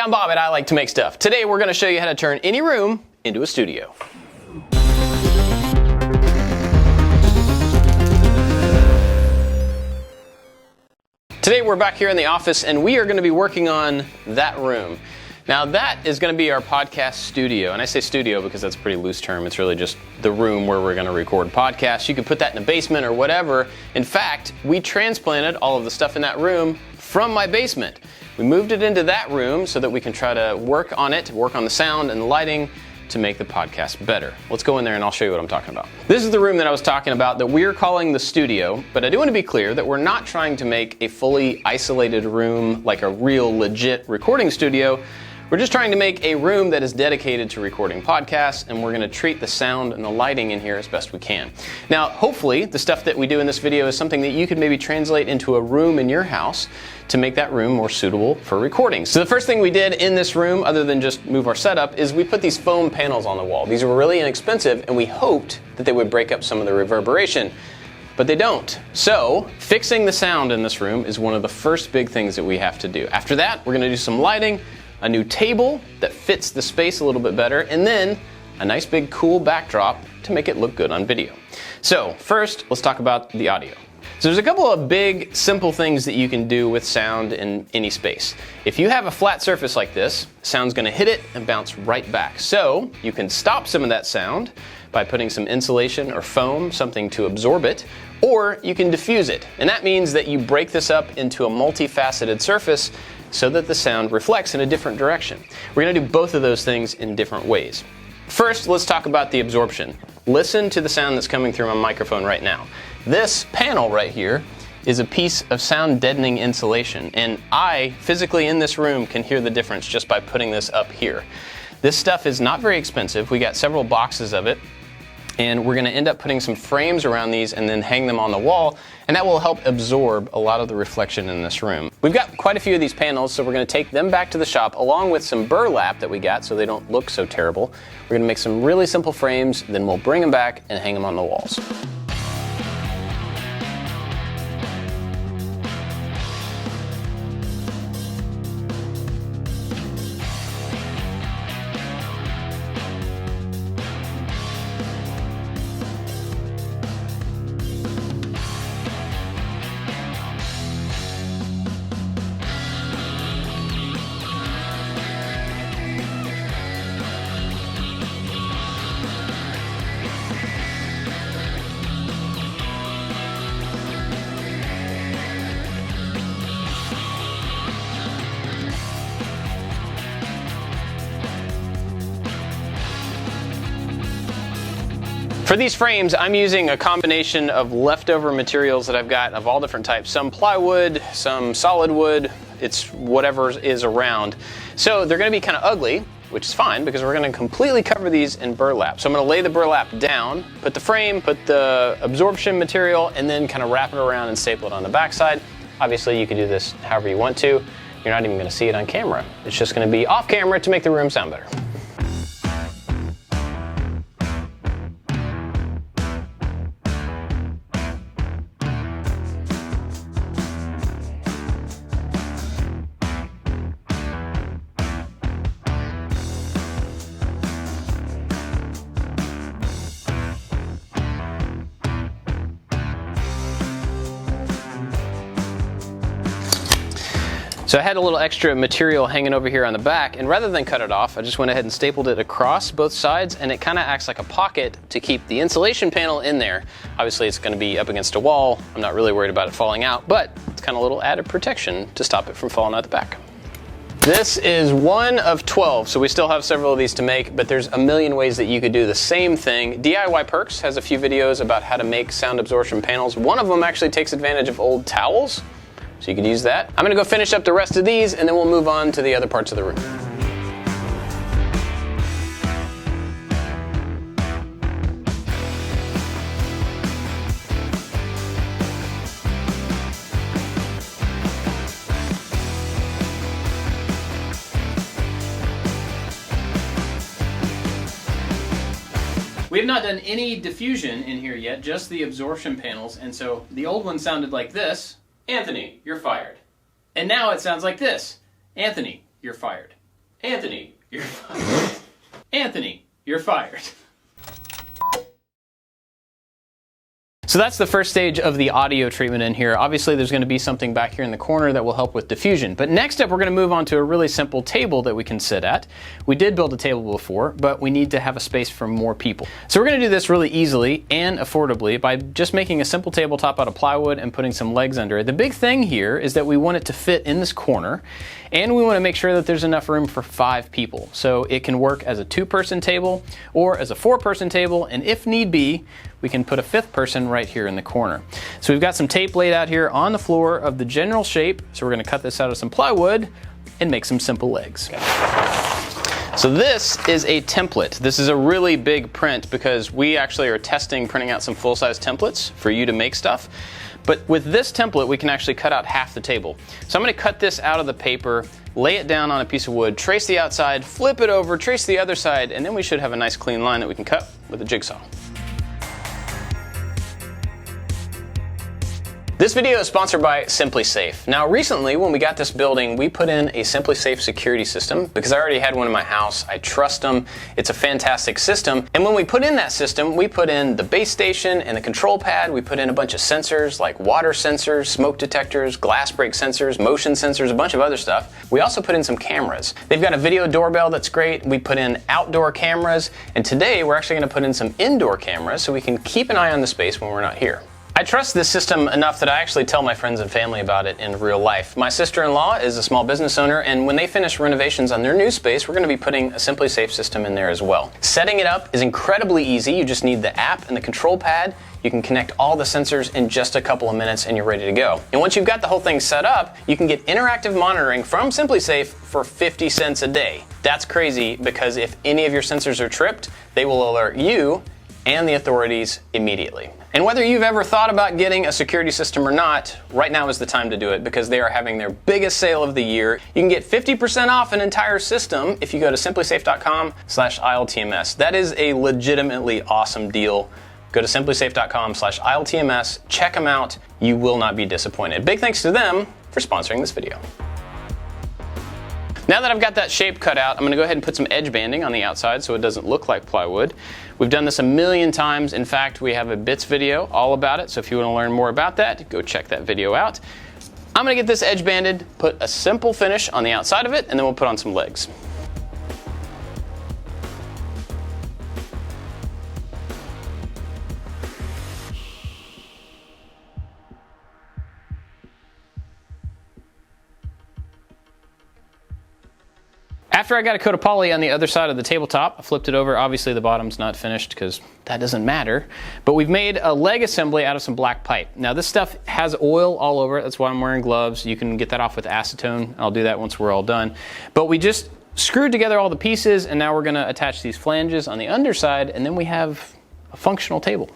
I'm Bob and I like to make stuff. Today we're going to show you how to turn any room into a studio. Today we're back here in the office and we are going to be working on that room. Now that is going to be our podcast studio, and I say studio because that's a pretty loose term. It's really just the room where we're going to record podcasts. You could put that in a basement or whatever. In fact, we transplanted all of the stuff in that room from my basement. We moved it into that room so that we can try to work on it, work on the sound and the lighting to make the podcast better. Let's go in there and I'll show you what I'm talking about. This is the room that I was talking about that we're calling the studio, but I do want to be clear that we're not trying to make a fully isolated room like a real legit recording studio. We're just trying to make a room that is dedicated to recording podcasts, and we're going to treat the sound and the lighting in here as best we can. Now, hopefully, the stuff that we do in this video is something that you could maybe translate into a room in your house to make that room more suitable for recording. So the first thing we did in this room, other than just move our setup, is we put these foam panels on the wall. These were really inexpensive, and we hoped that they would break up some of the reverberation. But they don't. So, fixing the sound in this room is one of the first big things that we have to do. After that, we're going to do some lighting, a new table that fits the space a little bit better, and then a nice big cool backdrop to make it look good on video. So first, let's talk about the audio. So there's a couple of big, simple things that you can do with sound in any space. If you have a flat surface like this, sound's gonna hit it and bounce right back. So you can stop some of that sound by putting some insulation or foam, something to absorb it, or you can diffuse it. And that means that you break this up into a multifaceted surface so that the sound reflects in a different direction. We're gonna do both of those things in different ways. First, let's talk about the absorption. Listen to the sound that's coming through my microphone right now. This panel right here is a piece of sound deadening insulation, and I, physically in this room, can hear the difference just by putting this up here. This stuff is not very expensive. We got several boxes of it, and we're gonna end up putting some frames around these and then hang them on the wall, and that will help absorb a lot of the reflection in this room. We've got quite a few of these panels, so we're gonna take them back to the shop along with some burlap that we got so they don't look so terrible. We're gonna make some really simple frames, then we'll bring them back and hang them on the walls. For these frames, I'm using a combination of leftover materials that I've got of all different types. Some plywood, some solid wood, it's whatever is around. So they're gonna be kind of ugly, which is fine because we're gonna completely cover these in burlap. So I'm gonna lay the burlap down, put the frame, put the absorption material, and then kind of wrap it around and staple it on the backside. Obviously you can do this however you want to. You're not even gonna see it on camera. It's just gonna be off camera to make the room sound better. So I had a little extra material hanging over here on the back, and rather than cut it off, I just went ahead and stapled it across both sides, and it kind of acts like a pocket to keep the insulation panel in there. Obviously it's going to be up against a wall. I'm not really worried about it falling out, but it's kind of a little added protection to stop it from falling out the back. This is one of 12, so we still have several of these to make, but there's a million ways that you could do the same thing. DIY Perks has a few videos about how to make sound absorption panels. One of them actually takes advantage of old towels, so you could use that. I'm gonna go finish up the rest of these and then we'll move on to the other parts of the room. We have not done any diffusion in here yet, just the absorption panels, and so the old one sounded like this. Anthony, you're fired. And now it sounds like this. Anthony, you're fired. Anthony, you're fired. Anthony, you're fired. So that's the first stage of the audio treatment in here. Obviously there's going to be something back here in the corner that will help with diffusion. But next up we're going to move on to a really simple table that we can sit at. We did build a table before, but we need to have a space for more people. So we're going to do this really easily and affordably by just making a simple tabletop out of plywood and putting some legs under it. The big thing here is that we want it to fit in this corner, and we want to make sure that there's enough room for 5 people. So it can work as a 2-person table or as a 4-person table, and if need be, we can put a 5th person right here in the corner. So we've got some tape laid out here on the floor of the general shape. So we're going to cut this out of some plywood and make some simple legs. So this is a template. This is a really big print because we actually are testing printing out some full-size templates for you to make stuff. But with this template, we can actually cut out half the table. So I'm going to cut this out of the paper, lay it down on a piece of wood, trace the outside, flip it over, trace the other side, and then we should have a nice clean line that we can cut with a jigsaw. This video is sponsored by SimpliSafe. Now recently when we got this building, we put in a SimpliSafe security system because I already had one in my house. I trust them. It's a fantastic system. And when we put in that system, we put in the base station and the control pad. We put in a bunch of sensors like water sensors, smoke detectors, glass break sensors, motion sensors, a bunch of other stuff. We also put in some cameras. They've got a video doorbell that's great. We put in outdoor cameras. And today we're actually going to put in some indoor cameras so we can keep an eye on the space when we're not here. I trust this system enough that I actually tell my friends and family about it in real life. My sister-in-law is a small business owner, and when they finish renovations on their new space, we're going to be putting a SimpliSafe system in there as well. Setting it up is incredibly easy. You just need the app and the control pad. You can connect all the sensors in just a couple of minutes and you're ready to go. And once you've got the whole thing set up, you can get interactive monitoring from SimpliSafe for 50 cents a day. That's crazy because if any of your sensors are tripped, they will alert you and the authorities immediately. And whether you've ever thought about getting a security system or not, right now is the time to do it because they are having their biggest sale of the year. You can get 50% off an entire system if you go to simplisafe.com/ILTMS. That is a legitimately awesome deal. Go to simplisafe.com/ILTMS, check them out. You will not be disappointed. Big thanks to them for sponsoring this video. Now that I've got that shape cut out, I'm going to go ahead and put some edge banding on the outside so it doesn't look like plywood. We've done this a million times. In fact, we have a bits video all about it, so if you want to learn more about that, go check that video out. I'm going to get this edge banded, put a simple finish on the outside of it, and then we'll put on some legs. After I got a coat of poly on the other side of the tabletop, I flipped it over. Obviously the bottom's not finished because that doesn't matter. But we've made a leg assembly out of some black pipe. Now this stuff has oil all over it. That's why I'm wearing gloves. You can get that off with acetone. I'll do that once we're all done. But we just screwed together all the pieces and now we're going to attach these flanges on the underside and then we have a functional table.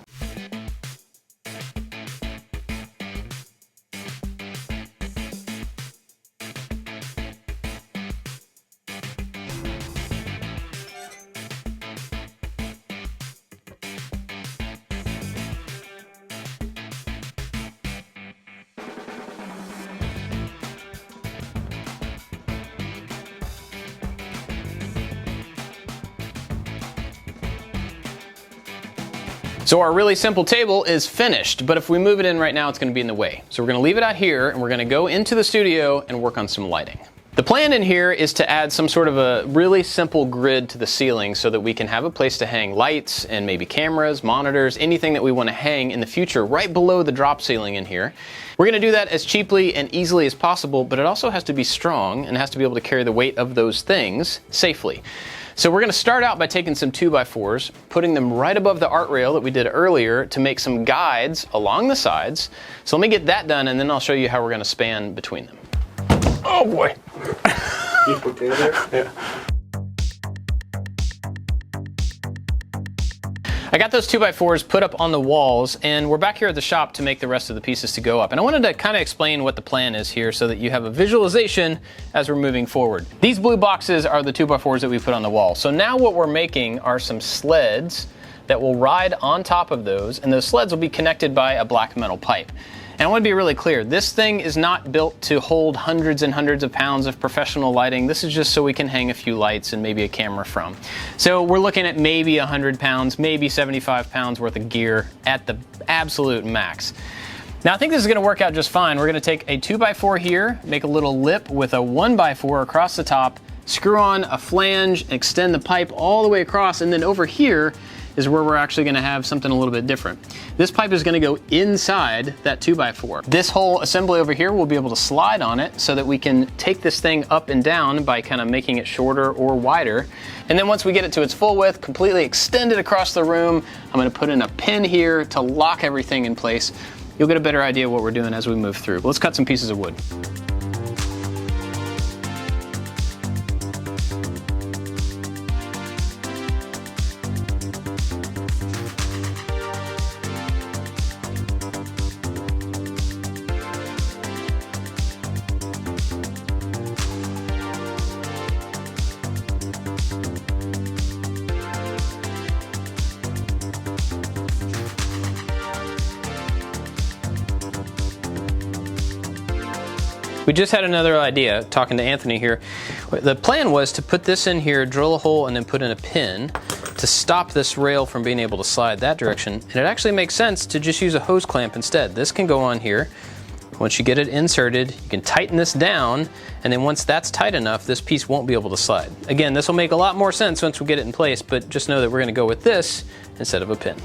So our really simple table is finished, but if we move it in right now, it's going to be in the way. So we're going to leave it out here and we're going to go into the studio and work on some lighting. The plan in here is to add some sort of a really simple grid to the ceiling so that we can have a place to hang lights and maybe cameras, monitors, anything that we want to hang in the future right below the drop ceiling in here. We're going to do that as cheaply and easily as possible, but it also has to be strong and has to be able to carry the weight of those things safely. So we're going to start out by taking some 2x4s, putting them right above the art rail that we did earlier to make some guides along the sides. So let me get that done and then I'll show you how we're going to span between them. Oh boy. You put it there? Yeah. I got those 2x4s put up on the walls and we're back here at the shop to make the rest of the pieces to go up. And I wanted to kind of explain what the plan is here so that you have a visualization as we're moving forward. These blue boxes are the 2x4s that we put on the wall. So now what we're making are some sleds that will ride on top of those, and those sleds will be connected by a black metal pipe. And I want to be really clear, this thing is not built to hold hundreds and hundreds of pounds of professional lighting. This is just so we can hang a few lights and maybe a camera from. So we're looking at maybe 100 pounds, maybe 75 pounds worth of gear at the absolute max. Now I think this is going to work out just fine. We're going to take a 2x4 here, make a little lip with a 1x4 across the top, screw on a flange, extend the pipe all the way across, and then over here is where we're actually going to have something a little bit different. This pipe is going to go inside that 2x4. This whole assembly over here will be able to slide on it so that we can take this thing up and down by kind of making it shorter or wider. And then once we get it to its full width, completely extend it across the room, I'm going to put in a pin here to lock everything in place. You'll get a better idea of what we're doing as we move through. Let's cut some pieces of wood. We just had another idea, talking to Anthony here. The plan was to put this in here, drill a hole, and then put in a pin to stop this rail from being able to slide that direction. And it actually makes sense to just use a hose clamp instead. This can go on here. Once you get it inserted, you can tighten this down, and then once that's tight enough, this piece won't be able to slide. Again, this will make a lot more sense once we get it in place, but just know that we're going to go with this instead of a pin.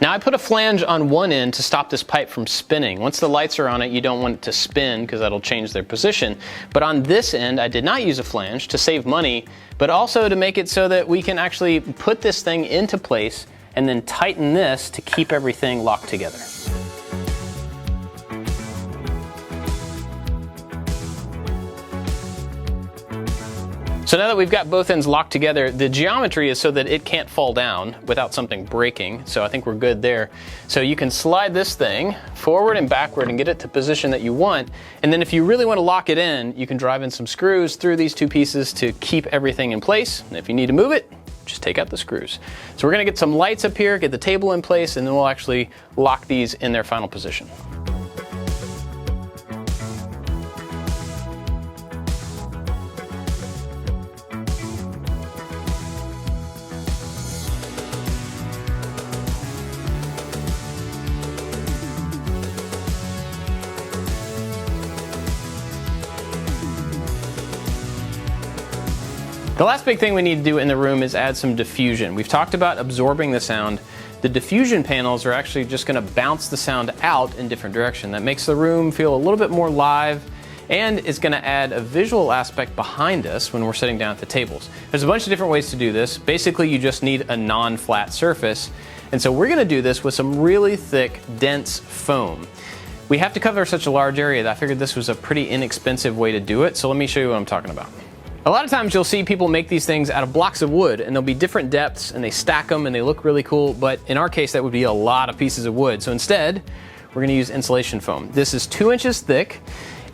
Now I put a flange on one end to stop this pipe from spinning. Once the lights are on it, you don't want it to spin because that'll change their position. But on this end, I did not use a flange to save money, but also to make it so that we can actually put this thing into place and then tighten this to keep everything locked together. So now that we've got both ends locked together, the geometry is so that it can't fall down without something breaking, so I think we're good there. So you can slide this thing forward and backward and get it to position that you want, and then if you really want to lock it in, you can drive in some screws through these two pieces to keep everything in place, and if you need to move it, just take out the screws. So we're going to get some lights up here, get the table in place, and then we'll actually lock these in their final position. The last big thing we need to do in the room is add some diffusion. We've talked about absorbing the sound. The diffusion panels are actually just going to bounce the sound out in different direction. That makes the room feel a little bit more live and is going to add a visual aspect behind us when we're sitting down at the tables. There's a bunch of different ways to do this. Basically, you just need a non-flat surface. And so we're going to do this with some really thick, dense foam. We have to cover such a large area that I figured this was a pretty inexpensive way to do it. So let me show you what I'm talking about. A lot of times you'll see people make these things out of blocks of wood, and there'll be different depths and they stack them and they look really cool, but in our case that would be a lot of pieces of wood. So instead, we're going to use insulation foam. This is 2 inches thick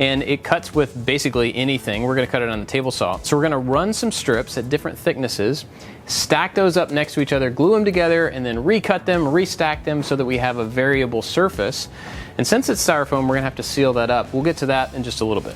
and it cuts with basically anything. We're going to cut it on the table saw. So we're going to run some strips at different thicknesses, stack those up next to each other, glue them together, and then recut them, restack them so that we have a variable surface. And since it's styrofoam, we're going to have to seal that up. We'll get to that in just a little bit.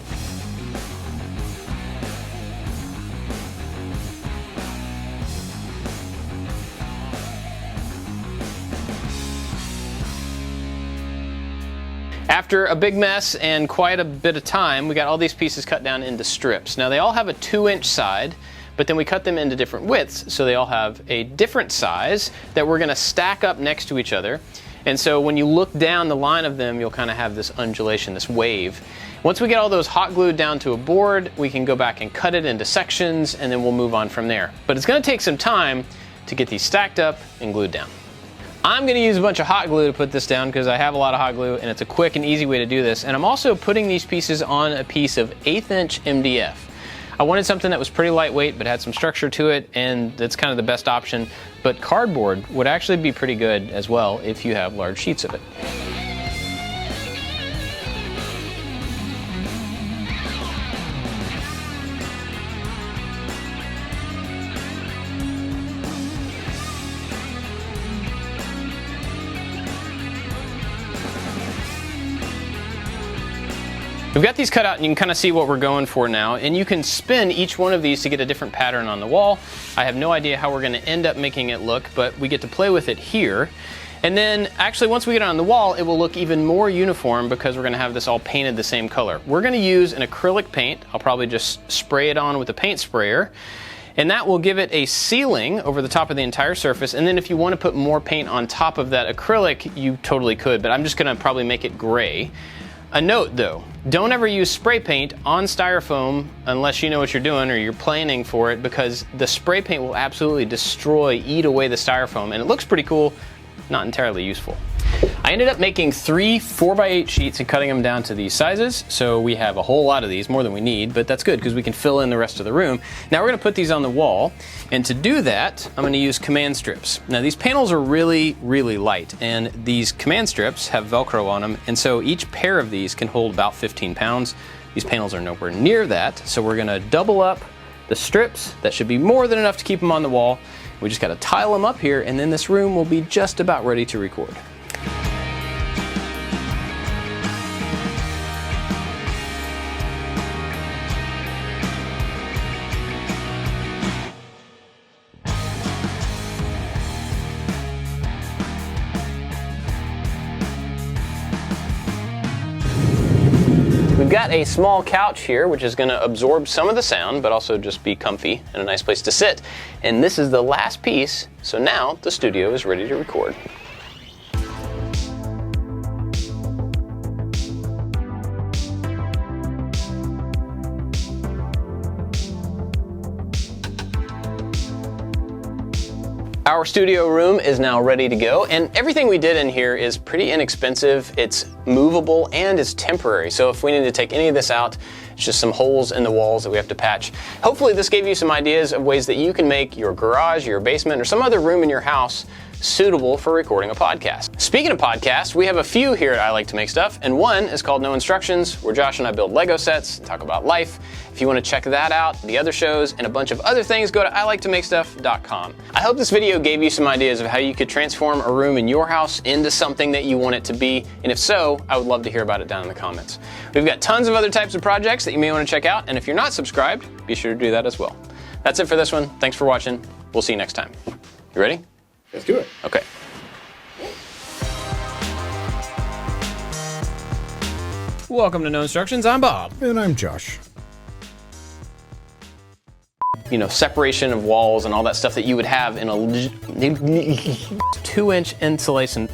After a big mess and quite a bit of time, we got all these pieces cut down into strips. Now they all have a 2-inch side, but then we cut them into different widths, so they all have a different size that we're going to stack up next to each other. And so when you look down the line of them, you'll kind of have this undulation, this wave. Once we get all those hot glued down to a board, we can go back and cut it into sections, and then we'll move on from there. But it's going to take some time to get these stacked up and glued down. I'm going to use a bunch of hot glue to put this down because I have a lot of hot glue and it's a quick and easy way to do this. And I'm also putting these pieces on a piece of 1/8 inch MDF. I wanted something that was pretty lightweight but had some structure to it, and that's kind of the best option. But cardboard would actually be pretty good as well if you have large sheets of it. We've got these cut out and you can kind of see what we're going for now, and you can spin each one of these to get a different pattern on the wall. I have no idea how we're going to end up making it look, but we get to play with it here. And then actually once we get it on the wall, it will look even more uniform because we're going to have this all painted the same color. We're going to use an acrylic paint. I'll probably just spray it on with a paint sprayer, and that will give it a sealing over the top of the entire surface. And then if you want to put more paint on top of that acrylic, you totally could, but I'm just going to probably make it gray. A note though, don't ever use spray paint on styrofoam unless you know what you're doing or you're planning for it, because the spray paint will absolutely destroy, eat away the styrofoam, and it looks pretty cool, not entirely useful. I ended up making 3 4x8 sheets and cutting them down to these sizes, so we have a whole lot of these, more than we need, but that's good because we can fill in the rest of the room. Now we're going to put these on the wall, and to do that, I'm going to use command strips. Now these panels are really, really light, and these command strips have Velcro on them, and so each pair of these can hold about 15 pounds. These panels are nowhere near that, so we're going to double up the strips. That should be more than enough to keep them on the wall. We just got to tile them up here, and then this room will be just about ready to record. We've got a small couch here, which is going to absorb some of the sound, but also just be comfy and a nice place to sit. And this is the last piece, so now the studio is ready to record. Our studio room is now ready to go, and everything we did in here is pretty inexpensive, it's movable, and it's temporary. So if we need to take any of this out, it's just some holes in the walls that we have to patch. Hopefully this gave you some ideas of ways that you can make your garage, your basement, or some other room in your house suitable for recording a podcast. Speaking of podcasts, we have a few here at I Like to Make Stuff, and one is called No Instructions, where Josh and I build Lego sets and talk about life. If you want to check that out, the other shows, and a bunch of other things, go to ILikeToMakeStuff.com. I hope this video gave you some ideas of how you could transform a room in your house into something that you want it to be, and if so, I would love to hear about it down in the comments. We've got tons of other types of projects that you may want to check out, and if you're not subscribed, be sure to do that as well. That's it for this one. Thanks for watching. We'll see you next time. You ready? Let's do it. Okay. Welcome to No Instructions. I'm Bob. And I'm Josh. You know, separation of walls and all that stuff that you would have in a 2-inch insulation.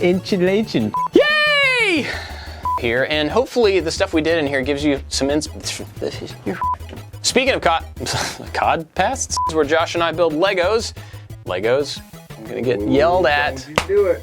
Insulation. Yay! Here, and hopefully the stuff we did in here gives you some Speaking of cod pasts, where Josh and I build Legos. I'm gonna get yelled at. Don't you do it.